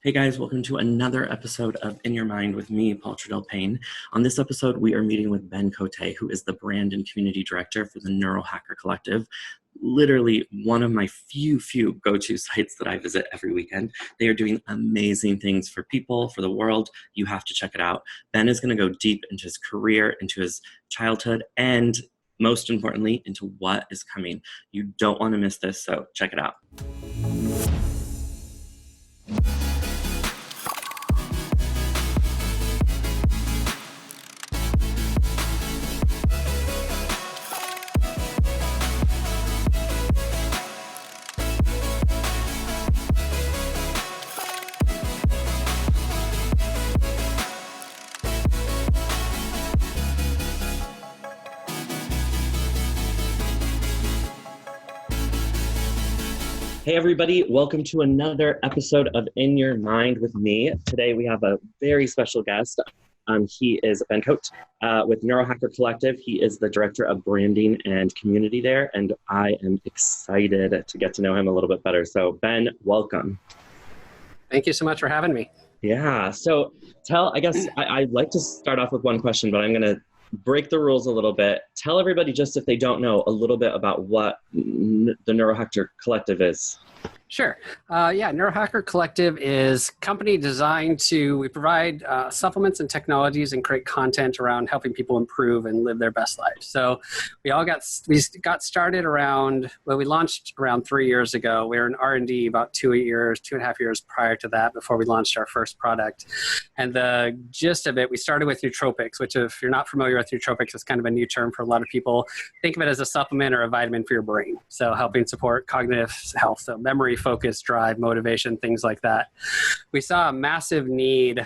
Hey guys, welcome to another episode of In Your Mind with me, Paul Trudell-Payne. On this episode, we are meeting with Ben Cote, who is the brand and community director for the Nuerohacker Collective. Literally one of my few go-to sites that I visit every weekend. They are doing amazing things for people, for the world. You have to check it out. Ben is going to go deep into his career, into his childhood, and most importantly, into what is coming. You don't want to miss this, so check it out. Hey everybody, welcome to another episode of In Your Mind with me. Today we have a very special guest. He is Ben Cote with Nuerohacker Collective. He is the director of branding and community there, and I am excited to get to know him a little bit better. So Ben, welcome. Thank you so much for having me. Yeah, so I'd like to start off with one question, but I'm going to break the rules a little bit. Tell everybody, just if they don't know, a little bit about what the Nuerohacker Collective is. Sure. Nuerohacker Collective is a company designed we provide supplements and technologies and create content around helping people improve and live their best lives. So we got started we launched around 3 years ago. We were in R&D about 2.5 years prior to that before we launched our first product. And the gist of it, we started with Nootropics, which if you're not familiar with Nootropics, is kind of a new term for a lot of people. Think of it as a supplement or a vitamin for your brain. So helping support cognitive health, so memory, focus, drive, motivation, things like that. We saw a massive need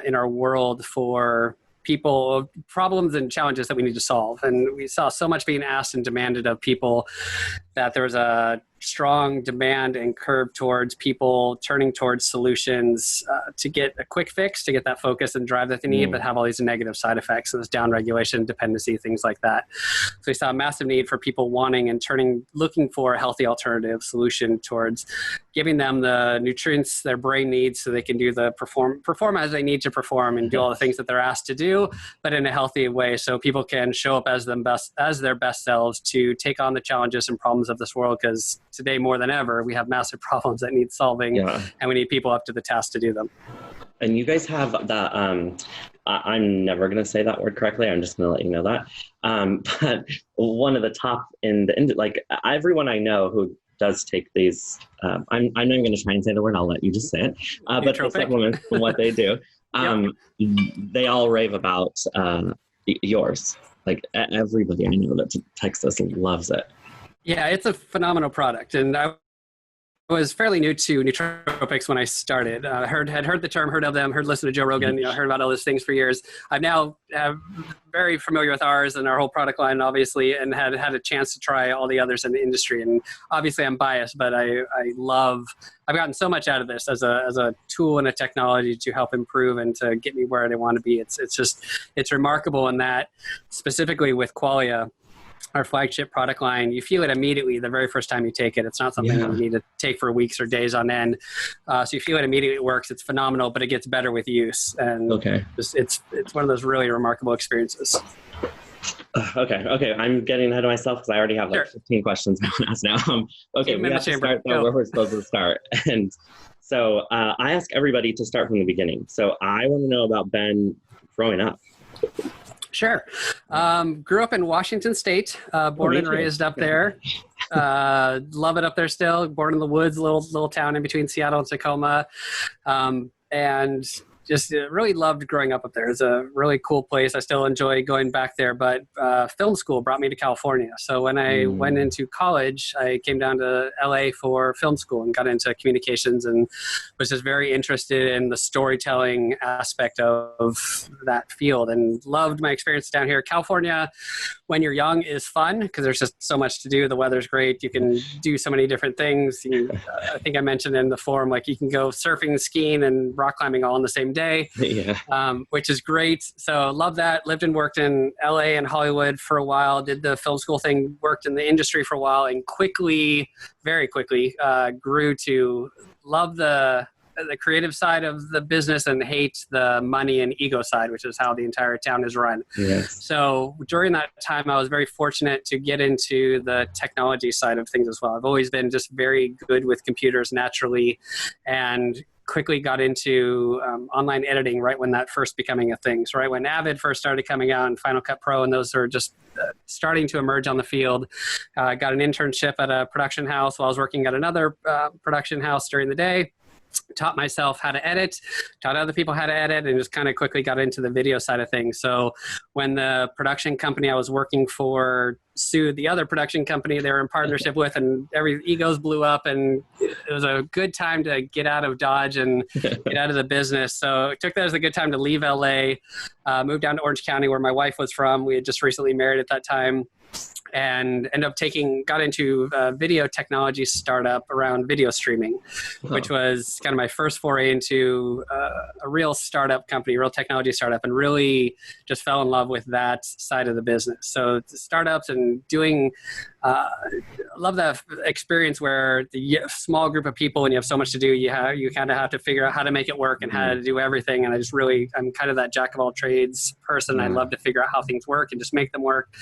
in our world for people, problems and challenges that we need to solve. And we saw so much being asked and demanded of people that there was a strong demand and curve towards people turning towards solutions to get a quick fix, to get that focus and drive that they need, but have all these negative side effects, so this downregulation, dependency, things like that. So we saw a massive need for people wanting and looking for a healthy alternative solution towards giving them the nutrients their brain needs so they can do perform as they need to perform and do all the things that they're asked to do, but in a healthy way, so people can show up as their best selves to take on the challenges and problems of this world, because today more than ever we have massive problems that need solving, and we need people up to the task to do them. And you guys have that I'm never going to say that word correctly, I'm just going to let you know that, but one of the top everyone I know who does take these, I'm not even going to try and say the word, I'll let you just say it, but the supplements and what they do, they all rave about yours. Like everybody I know that's in Texas loves it. Yeah, it's a phenomenal product. And I was fairly new to nootropics when I started. Had heard the term, heard of them, listened to Joe Rogan, heard about all those things for years. I'm now very familiar with ours and our whole product line, obviously, and had a chance to try all the others in the industry. And obviously I'm biased, but I've gotten so much out of this as a tool and a technology to help improve and to get me where I want to be. It's remarkable in that, specifically with Qualia, our flagship product line, you feel it immediately the very first time you take it. It's not something that you need to take for weeks or days on end. So you feel it immediately, it works. It's phenomenal, but it gets better with use. And it's one of those really remarkable experiences. Okay. I'm getting ahead of myself because I already have 15 questions I want to ask now. We have to start where we're supposed to start. And so I ask everybody to start from the beginning. So I want to know about Ben growing up. Sure. Grew up in Washington State, born and raised up there. Love it up there still. Born in the woods, little town in between Seattle and Tacoma. And just really loved growing up there. It's a really cool place. I still enjoy going back there, but film school brought me to California. So when I went into college, I came down to LA for film school and got into communications and was just very interested in the storytelling aspect of that field and loved my experience down here. California, when you're young, is fun because there's just so much to do. The weather's great. You can do so many different things. I think I mentioned in the forum, you can go surfing, skiing, and rock climbing all in the same day, which is great. So love that. Lived and worked in LA and Hollywood for a while, did the film school thing, worked in the industry for a while, and very quickly grew to love the the creative side of the business and hate the money and ego side, which is how the entire town is run. Yes. So during that time, I was very fortunate to get into the technology side of things as well. I've always been just very good with computers naturally, and quickly got into online editing right when that first becoming a thing. So right when Avid first started coming out and Final Cut Pro, and those are just starting to emerge on the field. Got an internship at a production house while I was working at another production house during the day. Taught myself how to edit, taught other people how to edit, and just kind of quickly got into the video side of things. So when the production company I was working for sued the other production company they were in partnership with, and every egos blew up, and it was a good time to get out of Dodge and get out of the business. So it took that as a good time to leave LA, move down to Orange County where my wife was from. We had just recently married at that time. And ended up got into a video technology startup around video streaming, which was kind of my first foray into a real startup company, real technology startup, and really just fell in love with that side of the business. So the startups and doing, I love that experience where the small group of people, and you have so much to do, you kind of have to figure out how to make it work and how to do everything. And I'm kind of that jack of all trades person. I love to figure out how things work and just make them work.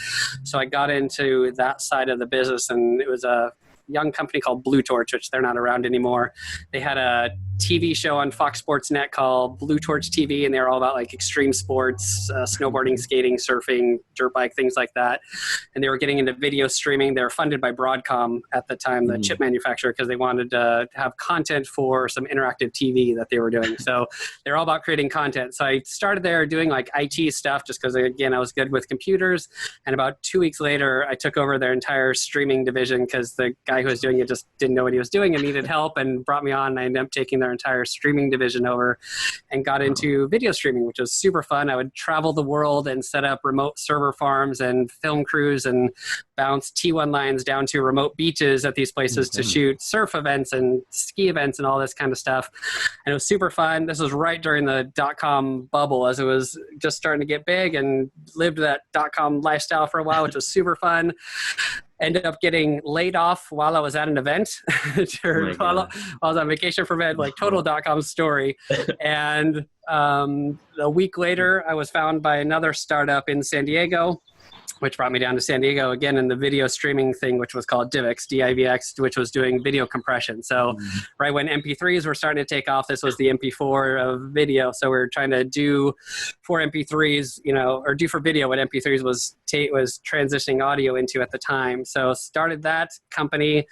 So I got into that side of the business, and it was a young company called Blue Torch, which they're not around anymore. They had a TV show on Fox Sports Net called Blue Torch TV, and they were all about like extreme sports, snowboarding, skating, surfing, dirt bike, things like that. And they were getting into video streaming. They were funded by Broadcom at the time, the chip manufacturer, because they wanted to have content for some interactive TV that they were doing. So they're all about creating content. So I started there doing like IT stuff just because, again, I was good with computers. And about 2 weeks later, I took over their entire streaming division because the guy who was doing it just didn't know what he was doing and needed help, and brought me on. And I ended up taking their entire streaming division over and got into video streaming, which was super fun. I would travel the world and set up remote server farms and film crews and bounce T1 lines down to remote beaches at these places to shoot surf events and ski events and all this kind of stuff. And it was super fun. This was right during the .com bubble as it was just starting to get big, and lived that .com lifestyle for a while, which was super fun. Ended up getting laid off while I was at an event, while I was on vacation for event, like total .com story. And a week later, I was found by another startup in San Diego, which brought me down to San Diego again in the video streaming thing, which was called DivX, D-I-V-X, which was doing video compression. So right when MP3s were starting to take off, this was the MP4 of video. So we were trying to do for MP3s, or do for video what MP3s was transitioning audio into at the time. So started that company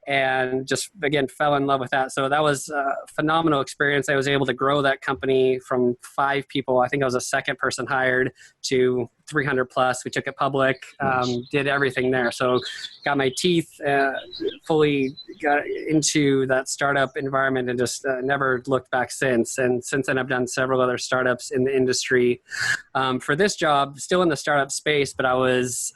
and just, again, fell in love with that. So that was a phenomenal experience. I was able to grow that company from 5 people. I think I was the second person hired to 300 plus. We took it public, did everything there. So got my teeth fully got into that startup environment and just never looked back since. And since then, I've done several other startups in the industry. For this job, still in the startup space, but I was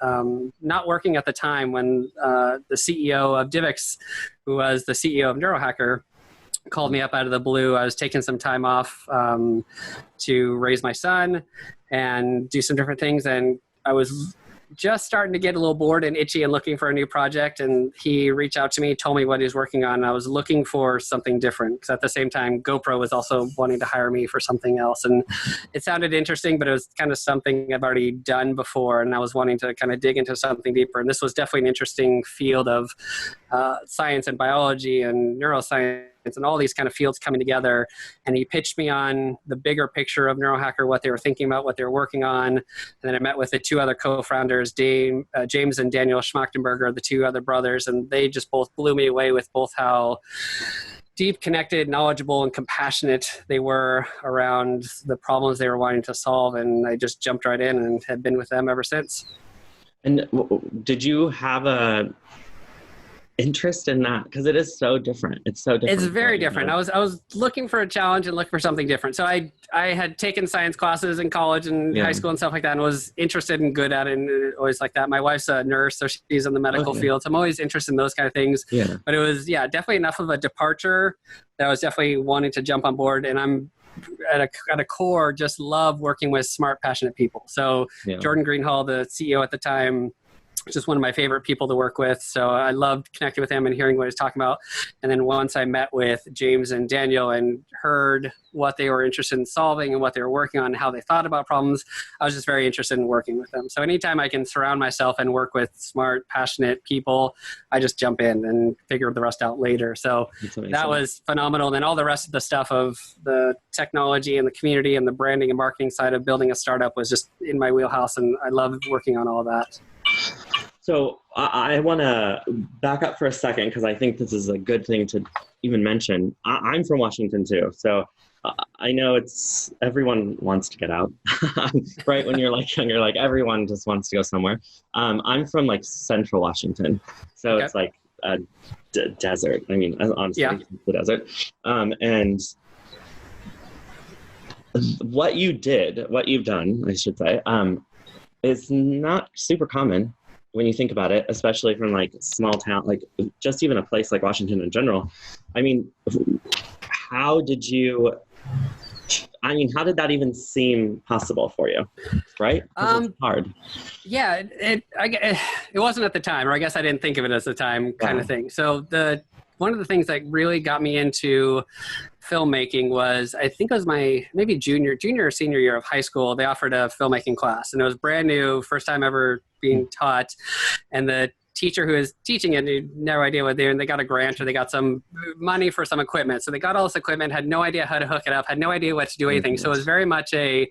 not working at the time when the CEO of DivX, who was the CEO of Nuerohacker, called me up out of the blue. I was taking some time off to raise my son and do some different things. And I was just starting to get a little bored and itchy and looking for a new project. And he reached out to me, told me what he was working on. And I was looking for something different because at the same time, GoPro was also wanting to hire me for something else. And it sounded interesting, but it was kind of something I've already done before. And I was wanting to kind of dig into something deeper. And this was definitely an interesting field of science and biology and neuroscience and all these kind of fields coming together. And he pitched me on the bigger picture of Nuerohacker, what they were thinking about, what they were working on. And then I met with the 2 other co-founders, James and Daniel Schmachtenberger, the 2 other brothers, and they just both blew me away with both how deep, connected, knowledgeable, and compassionate they were around the problems they were wanting to solve. And I just jumped right in and have been with them ever since. And did you have a interest in that? Because it is so different. It's so different. It's very different. I was looking for a challenge and looking for something different. So I had taken science classes in college and high school and stuff like that, and was interested and good at it and always like that. My wife's a nurse, so she's in the medical field. So I'm always interested in those kind of things. Yeah. But it was, definitely enough of a departure that I was definitely wanting to jump on board. And I'm at a core just love working with smart, passionate people. So Jordan Greenhall, the CEO at the time, just one of my favorite people to work with. So I loved connecting with him and hearing what he was talking about. And then once I met with James and Daniel and heard what they were interested in solving and what they were working on and how they thought about problems, I was just very interested in working with them. So anytime I can surround myself and work with smart, passionate people, I just jump in and figure the rest out later. So that was phenomenal. And then all the rest of the stuff of the technology and the community and the branding and marketing side of building a startup was just in my wheelhouse. And I loved working on all of that. So I want to back up for a second because I think this is a good thing to even mention. I'm from Washington too, so I know everyone wants to get out, right? When you're like young, you're like everyone just wants to go somewhere. I'm from like central Washington, so It's like a desert. I mean, honestly, it's the desert. And what you've done, I should say, is not super common when you think about it, especially from like small town, like just even a place like Washington in general. I mean, how did that even seem possible for you? Right? It's hard. Yeah, it wasn't at the time, or I guess I didn't think of it as the time kind of thing. So one of the things that really got me into filmmaking was, I think it was my maybe junior or senior year of high school. They offered a filmmaking class, and it was brand new, first time ever being taught. And the teacher who was teaching it had no idea what they were, and they got a grant or they got some money for some equipment. So they got all this equipment, had no idea how to hook it up, had no idea what to do anything. So it was very much a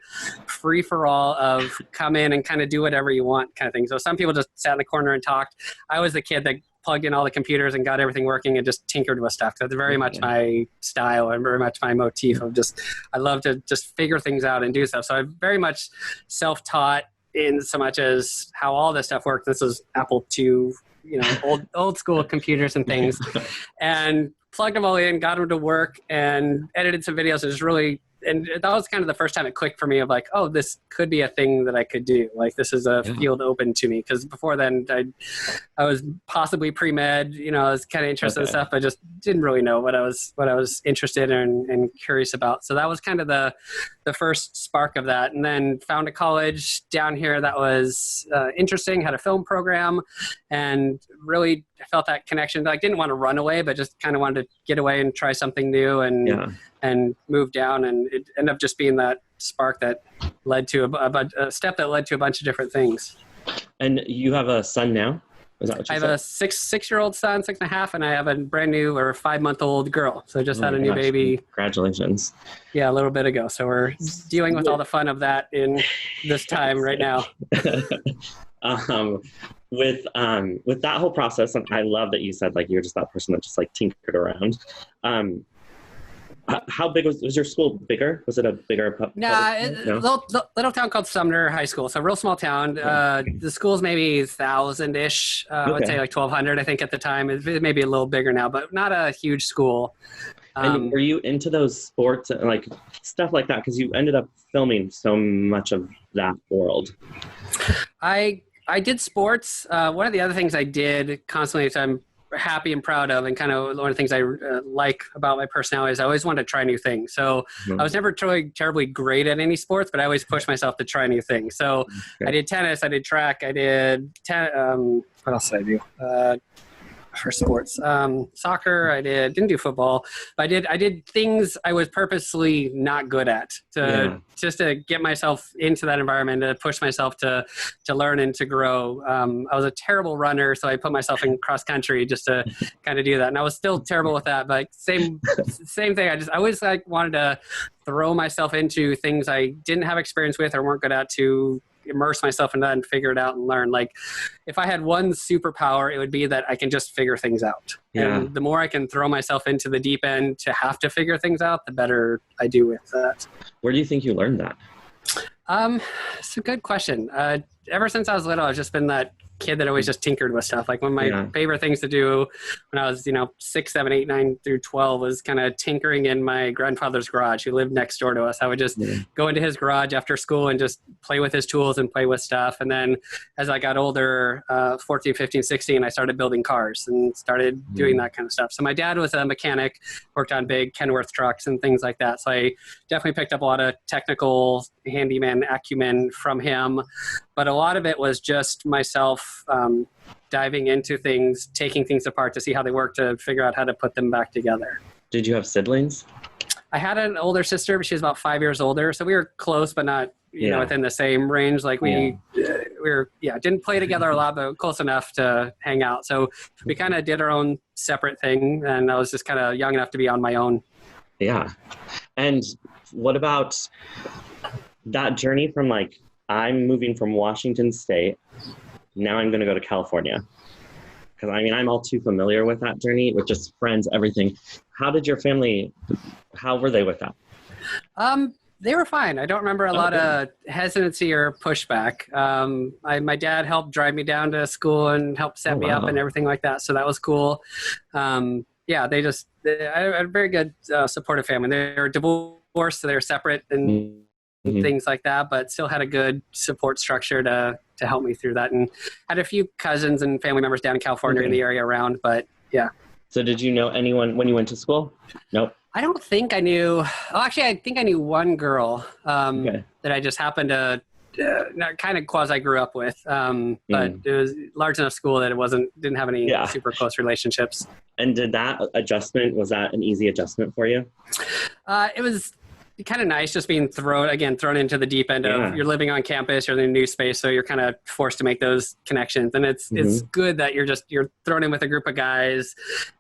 free for all of come in and kind of do whatever you want kind of thing. So some people just sat in the corner and talked. I was the kid that plugged in all the computers and got everything working and just tinkered with stuff. That's very much my style and very much my motif of I love to just figure things out and do stuff. So I'm very much self-taught in so much as how all this stuff works. This is Apple II, old school computers and things, and plugged them all in, got them to work, and edited some videos. And that was kind of the first time it clicked for me of like, oh, this could be a thing that I could do. Like, this is a field open to me. Because before then, I was possibly pre-med, I was kind of interested in stuff, but just didn't really know what I was interested in and curious about. So that was kind of the first spark of that. And then found a college down here that was interesting, had a film program, and really felt that connection. Like, didn't want to run away, but just kind of wanted to get away and try something new and move down. And it ended up just being that spark that led to a step that led to a bunch of different things. And you have a son now? Is that what you said? I have a six-year-old son, 6.5, and I have a brand new 5-month-old girl. So I just had a new baby. Congratulations. Yeah, a little bit ago. So we're dealing with all the fun of that in this time right now. With that whole process, and I love that you said like you're just that person that just like tinkered around. How big was your school? Bigger? Was it a bigger? Little town called Sumner High School. So a real small town. The school's maybe 1,000-ish. I would say like 1,200, I think at the time. It may be a little bigger now, but not a huge school. And were you into those sports and like stuff like that? Because you ended up filming so much of that world. I did sports. One of the other things I did constantly, which I'm happy and proud of, and kind of one of the things I like about my personality is I always wanted to try new things. So I was never terribly great at any sports, but I always pushed myself to try new things. So I did tennis, I did track, I did what else did I do? For sports, soccer. I didn't do football, but I did things I was purposely not good at just to get myself into that environment, to push myself to learn and to grow. I was a terrible runner, so I put myself in cross country just to kind of do that. And I was still terrible with that, but same thing. I always wanted to throw myself into things I didn't have experience with or weren't good at, to immerse myself in that and figure it out and learn. Like, if I had one superpower, it would be that I can just figure things out. And the more I can throw myself into the deep end to have to figure things out, the better I do with that. Where do you think you learned that? It's a good question. Ever since I was little, I've just been that kid that always just tinkered with stuff. Like, one of my favorite things to do when I was 6, 7, 8, 9 through 12 was kind of tinkering in my grandfather's garage, who lived next door to us. I would just go into his garage after school and just play with his tools and play with stuff. And then as I got older, 14, 15, 16, I started building cars and started doing that kind of stuff. So my dad was a mechanic, worked on big Kenworth trucks and things like that. So I definitely picked up a lot of technical handyman acumen from him, but a lot of it was just myself diving into things, taking things apart to see how they work, to figure out how to put them back together. Did you have siblings? I had an older sister, but she was about 5 years older. So we were close, but not, you know, within the same range. Like we were, didn't play together a lot, but close enough to hang out. So we kind of did our own separate thing. And I was just kind of young enough to be on my own. Yeah. And what about that journey from like, I'm moving from Washington State, now I'm going to go to California? Because I mean, I'm all too familiar with that journey, with just friends, everything. How did your family, how were they with that? They were fine. I don't remember a lot of hesitancy or pushback. My dad helped drive me down to school and helped set me up and everything like that. So that was cool. I had a very good supportive family. They were divorced, so they were separate and things like that, but still had a good support structure to help me through that. And had a few cousins and family members down in California in the area around, but yeah. So did you know anyone when you went to school? Nope. I don't think I knew. I think I knew one girl that I just happened to kind of quasi grew up with. But it was large enough school that didn't have any super close relationships. And did that adjustment, was that an easy adjustment for you? It was kind of nice just being thrown into the deep end of you're living on campus, you're in a new space, so you're kind of forced to make those connections. And it's good that you're thrown in with a group of guys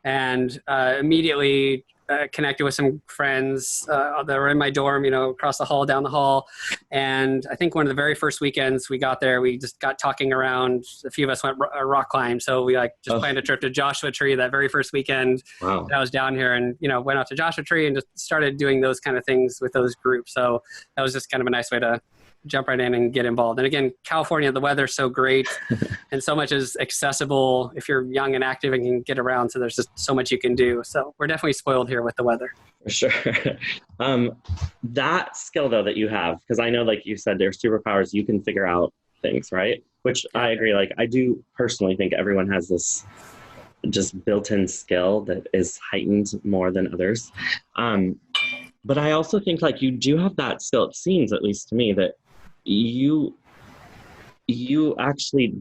and immediately connected with some friends that were in my dorm, across the hall, down the hall. And I think one of the very first weekends we got there, we just got talking around. A few of us went rock climb. So we planned a trip to Joshua Tree that very first weekend that I was down here, and, went out to Joshua Tree and just started doing those kind of things with those groups. So that was just kind of a nice way to jump right in and get involved. And again, California, the weather's so great and so much is accessible if you're young and active and can get around. So there's just so much you can do. So we're definitely spoiled here with the weather. For sure. That skill though that you have, because I know, like you said, there's superpowers, you can figure out things, right? Which I agree. Like I do personally think everyone has this just built-in skill that is heightened more than others. But I also think like you do have that skill, it seems, at least to me, that you actually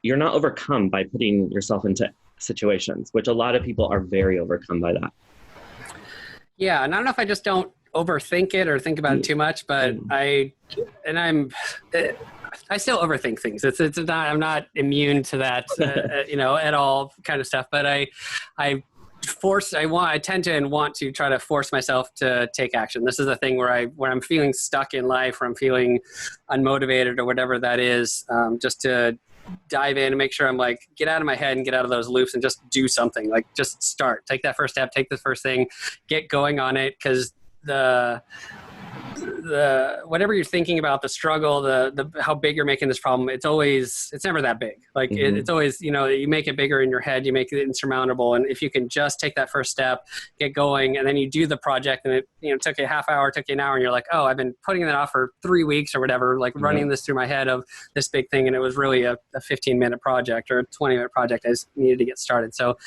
you're not overcome by putting yourself into situations, which a lot of people are very overcome by that. Yeah, and I don't know if I just don't overthink it or think about it too much, but I still overthink things. It's not, I'm not immune to that, at all kind of stuff. But I tend to and want to try to force myself to take action. This is a thing where I'm feeling stuck in life, or I'm feeling unmotivated or whatever that is, just to dive in and make sure I'm like, get out of my head and get out of those loops and just do something. Like just start, take that first step, take the first thing, get going on it. Cause the whatever you're thinking about, the struggle, the how big you're making this problem, it's never that big. Like it's always, you make it bigger in your head, you make it insurmountable. And if you can just take that first step, get going, and then you do the project and it took you a half hour, took you an hour, and you're like, oh, I've been putting that off for 3 weeks or whatever, like running this through my head of this big thing. And it was really a 15-minute project or a 20-minute project. I just needed to get started. So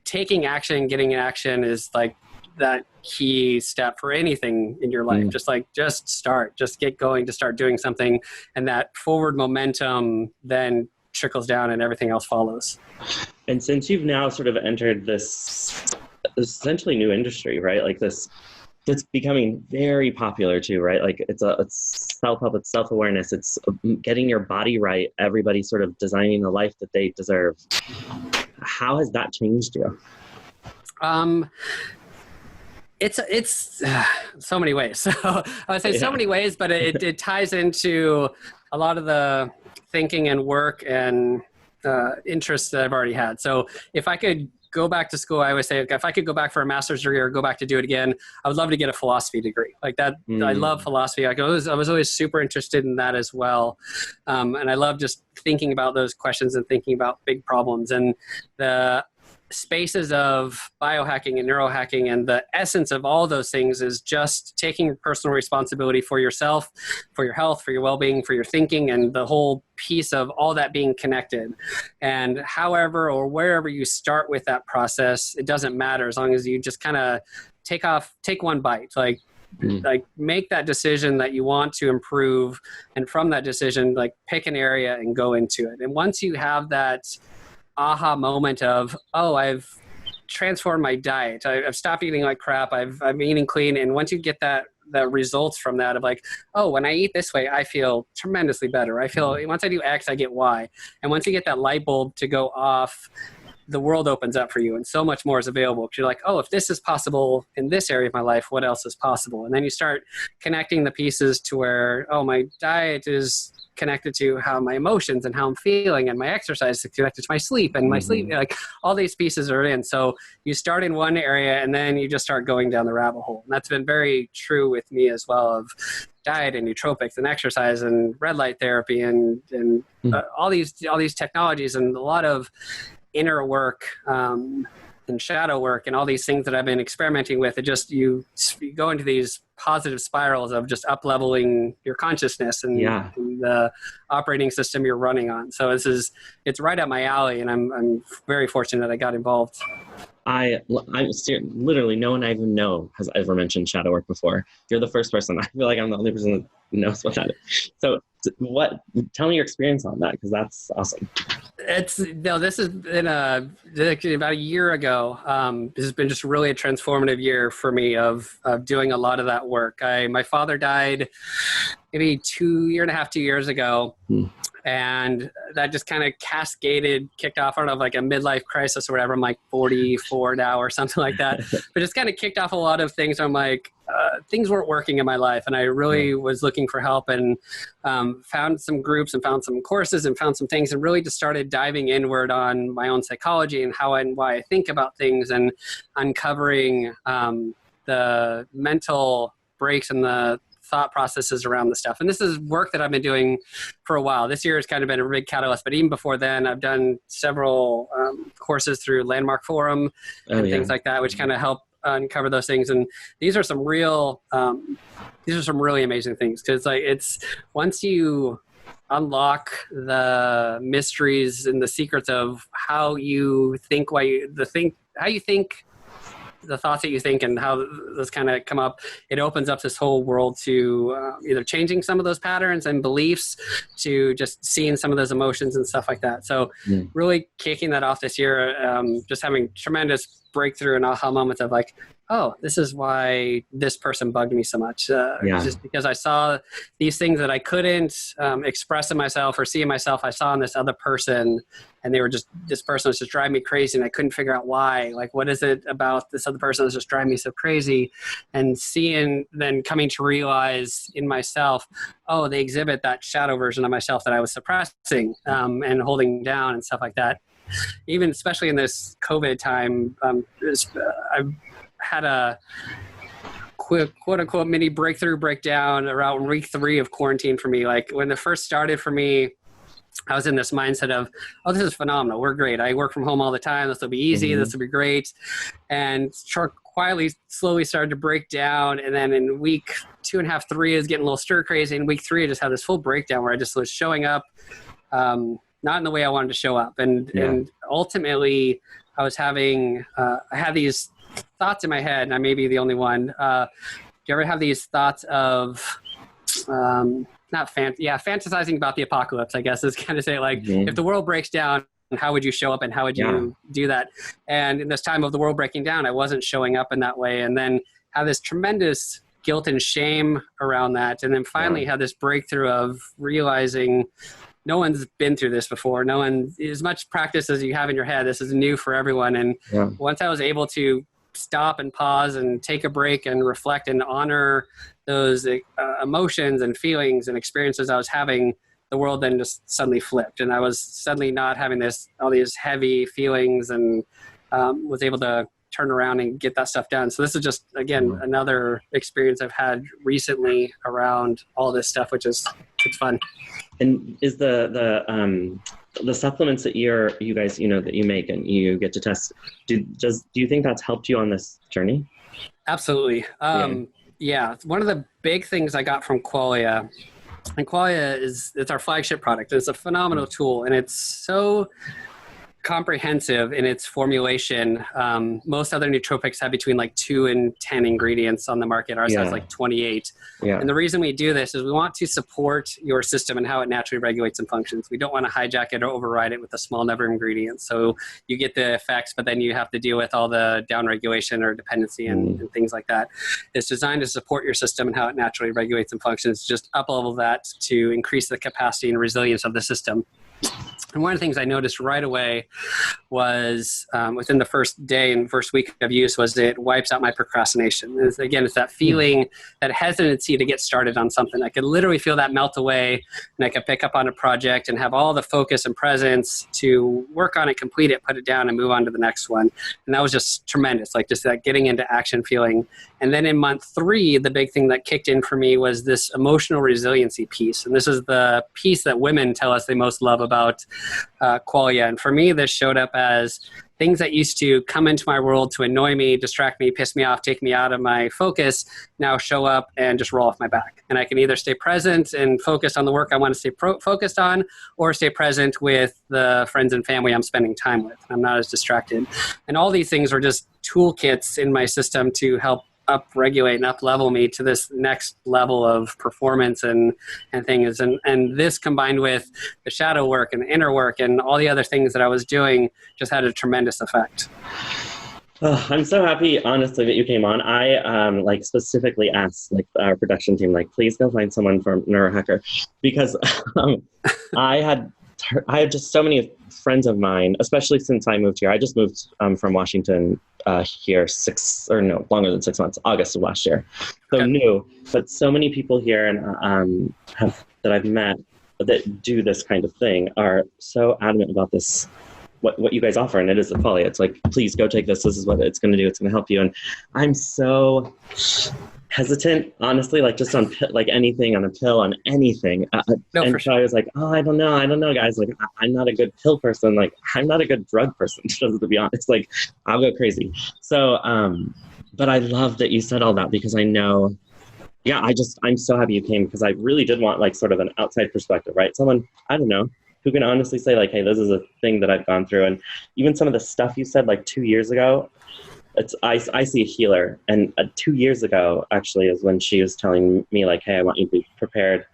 taking action, getting in action is like that key step for anything in your life. Just start, just get going, to start doing something, and that forward momentum then trickles down and everything else follows. And since you've now sort of entered this essentially new industry, right? Like this, it's becoming very popular too, right? Like it's self-help, it's self-awareness, it's getting your body right, everybody sort of designing the life that they deserve. How has that changed you? It's so many ways. So I would say so many ways, but it ties into a lot of the thinking and work and interests that I've already had. So if I could go back to school, I always say, if I could go back for a master's degree or go back to do it again, I would love to get a philosophy degree like that. I love philosophy. I was always super interested in that as well. And I love just thinking about those questions and thinking about big problems, and the spaces of biohacking and neurohacking, and the essence of all those things is just taking personal responsibility for yourself, for your health, for your well-being, for your thinking, and the whole piece of all that being connected. And however or wherever you start with that process, it doesn't matter, as long as you just kind of take one bite. Like like make that decision that you want to improve, and from that decision, like pick an area and go into it. And once you have that aha moment of, oh, I've transformed my diet, I've stopped eating like crap, I'm eating clean, and once you get that the results from that of like, oh, when I eat this way, I feel tremendously better. I feel once I do X, I get Y. And once you get that light bulb to go off, the world opens up for you and so much more is available. Because you're like, oh, if this is possible in this area of my life, what else is possible? And then you start connecting the pieces to where, oh, my diet is connected to how my emotions and how I'm feeling, and my exercise is connected to my sleep, and my sleep, like all these pieces are in. So you start in one area and then you just start going down the rabbit hole. And that's been very true with me as well, of diet and nootropics and exercise and red light therapy and all these technologies and a lot of inner work and shadow work and all these things that I've been experimenting with. It just, you go into these positive spirals of just up-leveling your consciousness and the operating system you're running on. So it's right up my alley, and I'm very fortunate I got involved. I literally, no one I even know has ever mentioned shadow work before. You're the first person. I feel like I'm the only person that knows what that is. So tell me your experience on that, because that's awesome. This has been about a year ago. This has been just really a transformative year for me of doing a lot of that work. My father died maybe 2 years ago. And that just kind of kicked off, I don't know, like a midlife crisis or whatever. I'm like 44 now or something like that. But just kind of kicked off a lot of things. I'm like, things weren't working in my life. And I really was looking for help, and found some groups and found some courses and found some things, and really just started diving inward on my own psychology and how and why I think about things, and uncovering the mental breaks and the thought processes around the stuff. And this is work that I've been doing for a while. This year has kind of been a big catalyst, but even before then, I've done several courses through Landmark Forum and things like that, which kind of help uncover those things. And these are some really amazing things, because it's once you unlock the mysteries and the secrets of how you think, the thoughts that you think and how those kind of come up, it opens up this whole world to either changing some of those patterns and beliefs, to just seeing some of those emotions and stuff like that. So really kicking that off this year, just having tremendous breakthrough and aha moments of like, oh, this is why this person bugged me so much. Just because I saw these things that I couldn't express in myself or see in myself, I saw in this other person, and this person was just driving me crazy, and I couldn't figure out why. Like, what is it about this other person that's just driving me so crazy? And then coming to realize in myself, oh, they exhibit that shadow version of myself that I was suppressing and holding down and stuff like that. Even especially in this COVID time, I've had a quick quote unquote mini breakdown around week 3 of quarantine for me. Like when it first started for me, I was in this mindset of, oh, this is phenomenal. We're great. I work from home all the time. This will be easy. This will be great. And quietly, slowly started to break down. And then in week 2.5, 3 is getting a little stir crazy. In week 3, I just had this full breakdown where I just was showing up, not in the way I wanted to show up. And ultimately I was having, I had these thoughts in my head, and I may be the only one. Do you ever have these thoughts of, fantasizing about the apocalypse, I guess is kind of say like, if the world breaks down, how would you show up and how would you do that? And in this time of the world breaking down, I wasn't showing up in that way. And then had this tremendous guilt and shame around that. And then finally had this breakthrough of realizing no one's been through this before. No one, as much practice as you have in your head, this is new for everyone. And once I was able to stop and pause and take a break and reflect and honor those emotions and feelings and experiences I was having, the world then just suddenly flipped. And I was suddenly not having all these heavy feelings, and was able to turn around and get that stuff done. So this is just, again, another experience I've had recently around all this stuff, which is, it's fun. And is the supplements that you guys, that you make and you get to test, do you think that's helped you on this journey? Absolutely. One of the big things I got from Qualia, and Qualia it's our flagship product. It's a phenomenal tool, and it's so comprehensive in its formulation. Most other nootropics have between like 2 and 10 ingredients on the market. Ours has like 28. Yeah. And the reason we do this is we want to support your system and how it naturally regulates and functions. We don't want to hijack it or override it with a small number of ingredients. So you get the effects, but then you have to deal with all the downregulation or dependency and things like that. It's designed to support your system and how it naturally regulates and functions, just up-level that to increase the capacity and resilience of the system. And one of the things I noticed right away was within the first day and first week of use was it wipes out my procrastination. It's that feeling, that hesitancy to get started on something. I could literally feel that melt away, and I could pick up on a project and have all the focus and presence to work on it, complete it, put it down, and move on to the next one. And that was just tremendous, like just that getting into action feeling. And then in month 3, the big thing that kicked in for me was this emotional resiliency piece. And this is the piece that women tell us they most love about Qualia. And for me, this showed up as things that used to come into my world to annoy me, distract me, piss me off, take me out of my focus, now show up and just roll off my back. And I can either stay present and focused on the work I want to stay focused on, or stay present with the friends and family I'm spending time with. I'm not as distracted. And all these things are just toolkits in my system to help up-regulate and up-level me to this next level of performance and things. And this combined with the shadow work and the inner work and all the other things that I was doing just had a tremendous effect. Oh, I'm so happy, honestly, that you came on. I specifically asked our production team, please go find someone from Nuerohacker, because I had just so many friends of mine, especially since I moved here. I just moved from Washington here longer than 6 months, August of last year. So okay. New, but so many people here and that I've met that do this kind of thing are so adamant about this, what you guys offer, and it is the Qualia. It's like, please go take this. This is what it's going to do. It's going to help you. And I'm so hesitant, honestly, just on anything, on a pill, on anything. So I was like, I don't know, guys. I'm not a good pill person. I'm not a good drug person, to be honest. I'll go crazy. So, but I love that you said all that, because I know, I'm so happy you came, because I really did want sort of an outside perspective, right? Someone, I don't know, who can honestly say hey, this is a thing that I've gone through. And even some of the stuff you said 2 years ago, I see a healer, and 2 years ago actually is when she was telling me hey, I want you to be prepared.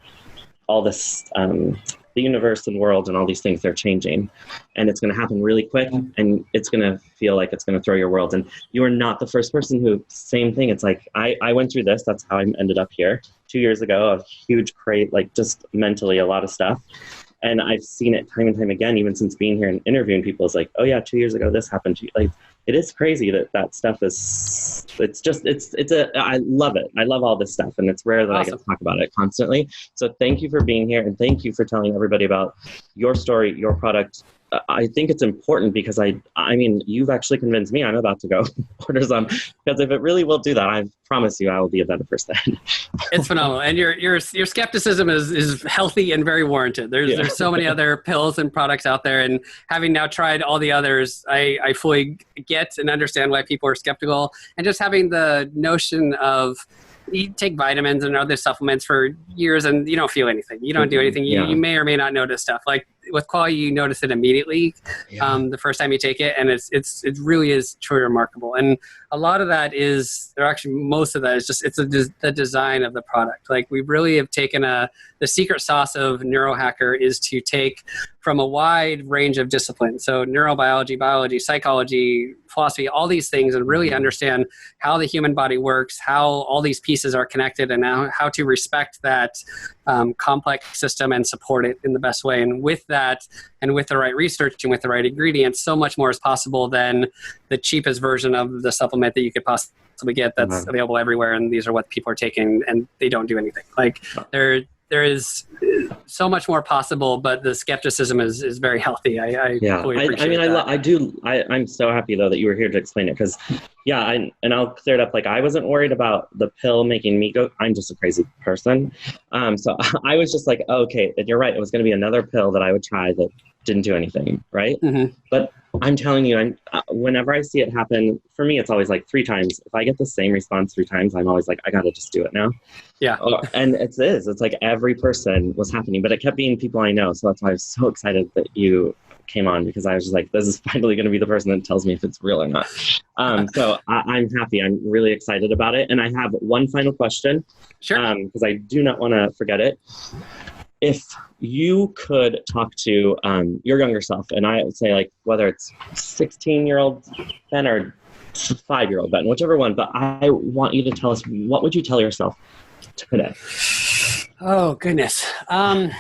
All this, the universe and world and all these things, they're changing, and it's going to happen really quick, and it's going to feel like it's going to throw your world. And you are not the first person who, same thing. It's I went through this. That's how I ended up here 2 years ago. A huge crate, just mentally a lot of stuff. And I've seen it time and time again, even since being here and interviewing people. It's oh yeah, 2 years ago this happened to you. It is crazy that stuff is, I love it. I love all this stuff, and it's rare that awesome. I get to talk about it constantly. So thank you for being here, and thank you for telling everybody about your story, your product. I think it's important, because I mean, you've actually convinced me. I'm about to go order some, because if it really will do that, I promise you I will be a better person. It's phenomenal. And your skepticism is healthy and very warranted. There's so many other pills and products out there, and having now tried all the others, I fully get and understand why people are skeptical. And just having the notion of, you take vitamins and other supplements for years and you don't feel anything. You don't do anything. You may or may not notice stuff. With Qualia, you notice it immediately the first time you take it, and it really is truly remarkable. And a lot of that is, or actually most of that is just, the design of the product. We really have taken the secret sauce of Nuerohacker is to take from a wide range of disciplines. So neurobiology, biology, psychology, philosophy, all these things, and really understand how the human body works, how all these pieces are connected, and how to respect that complex system and support it in the best way. And with that, and with the right research and with the right ingredients, so much more is possible than the cheapest version of the supplement that you could possibly get that's available everywhere. And these are what people are taking, and they don't do anything. There is so much more possible, but the skepticism is very healthy. I fully appreciate that. I'm so happy though that you were here to explain it, because and I'll clear it up. I wasn't worried about the pill making me go. I'm just a crazy person. So I was just okay, and you're right. It was going to be another pill that I would try that didn't do anything, right? Mm-hmm. But I'm telling you, whenever I see it happen, for me, it's always 3 times. If I get the same response 3 times, I'm always I got to just do it now. Yeah. And it's every person was happening, but it kept being people I know. So that's why I was so excited that you came on, because I was just like, this is finally going to be the person that tells me if it's real or not. So I'm happy. I'm really excited about it. And I have one final question. Sure. Because I do not want to forget it. If you could talk to your younger self, and I would say, like, whether it's 16-year-old Ben or 5-year-old Ben, whichever one, but I want you to tell us, what would you tell yourself today? Oh, goodness. I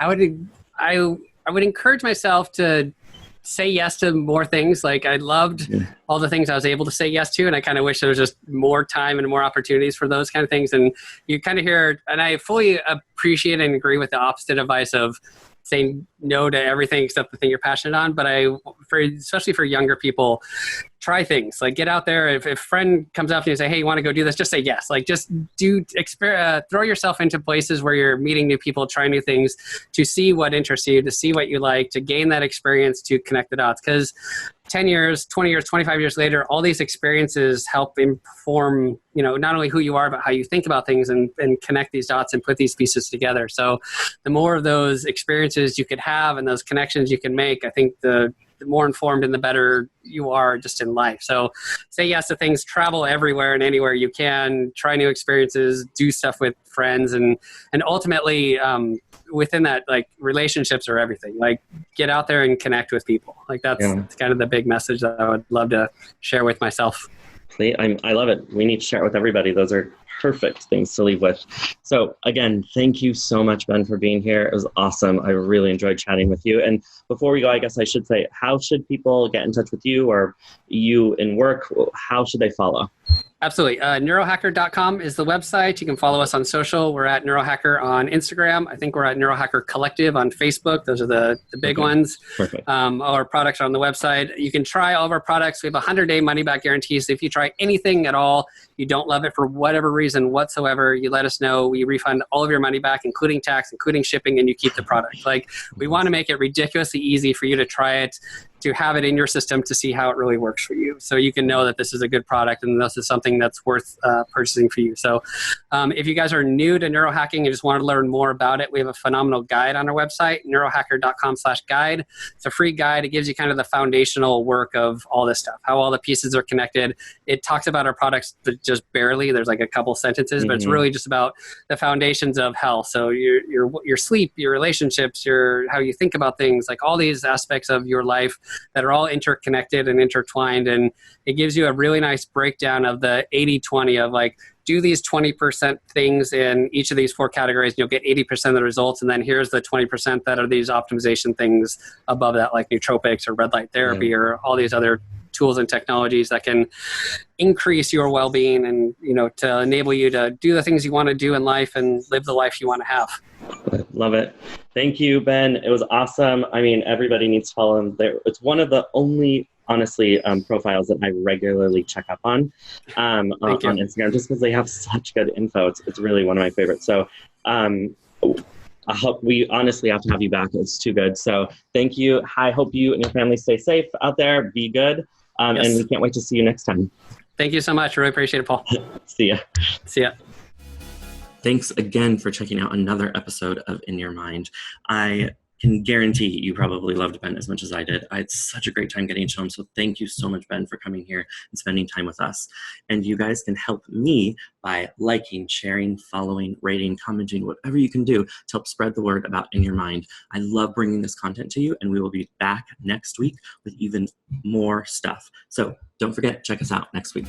would encourage myself to say yes to more things. Like, I loved all the things I was able to say yes to, and I kind of wish there was just more time and more opportunities for those kind of things. And you kind of hear, and I fully appreciate and agree with the opposite advice of saying no to everything except the thing you're passionate on. But especially for younger people, try things. Like, get out there. If a friend comes up to you and say, hey, you want to go do this? Just say yes. Like, just throw yourself into places where you're meeting new people, try new things, to see what interests you, to see what you like, to gain that experience, to connect the dots. Because 10 years, 20 years, 25 years later, all these experiences help inform, not only who you are, but how you think about things, and connect these dots and put these pieces together. So the more of those experiences you could have and those connections you can make, I think the more informed and the better you are just in life. So say yes to things, travel everywhere and anywhere you can, try new experiences, do stuff with friends, and ultimately within that, like, relationships are everything. Like, get out there and connect with people. Like, that's kind of the big message that I would love to share with myself. I love it. We need to share it with everybody. Those are perfect things to leave with. So again, thank you so much, Ben, for being here. It was awesome. I really enjoyed chatting with you. And before we go, I guess I should say, how should people get in touch with you, or you in work? How should they follow? Absolutely. Nuerohacker.com is the website. You can follow us on social. We're at Nuerohacker on Instagram. I think we're at Nuerohacker Collective on Facebook. Those are the big ones. Perfect. All our products are on the website. You can try all of our products. We have a 100-day money-back guarantee. So if you try anything at all, you don't love it for whatever reason whatsoever, you let us know. We refund all of your money back, including tax, including shipping, and you keep the product. Like, we want to make it ridiculously easy for you to try it, to have it in your system, to see how it really works for you. So you can know that this is a good product and this is something that's worth purchasing for you. So if you guys are new to neurohacking and just want to learn more about it, we have a phenomenal guide on our website, neurohacker.com/guide. It's a free guide. It gives you kind of the foundational work of all this stuff, how all the pieces are connected. It talks about our products, but just barely. There's like a couple sentences, but it's really just about the foundations of health. So your sleep, your relationships, how you think about things, like all these aspects of your life that are all interconnected and intertwined. And it gives you a really nice breakdown of the 80-20 of, like, do these 20% things in each of these 4 categories, and you'll get 80% of the results. And then here's the 20% that are these optimization things above that, like nootropics or red light therapy or all these other tools and technologies that can increase your well-being and, to enable you to do the things you want to do in life and live the life you want to have. Love it. Thank you, Ben. It was awesome. I mean, everybody needs to follow him. It's one of the only, honestly, profiles that I regularly check up on Instagram, just because they have such good info. It's really one of my favorites. So I hope we honestly have to have you back. It's too good. So thank you. I hope you and your family stay safe out there. Be good. And we can't wait to see you next time. Thank you so much. I really appreciate it, Paul. See ya. See ya. Thanks again for checking out another episode of In Your Mind. I can guarantee you probably loved Ben as much as I did. I had such a great time getting to know him. So thank you so much, Ben, for coming here and spending time with us. And you guys can help me by liking, sharing, following, rating, commenting, whatever you can do to help spread the word about In Your Mind. I love bringing this content to you, and we will be back next week with even more stuff. So don't forget, check us out next week.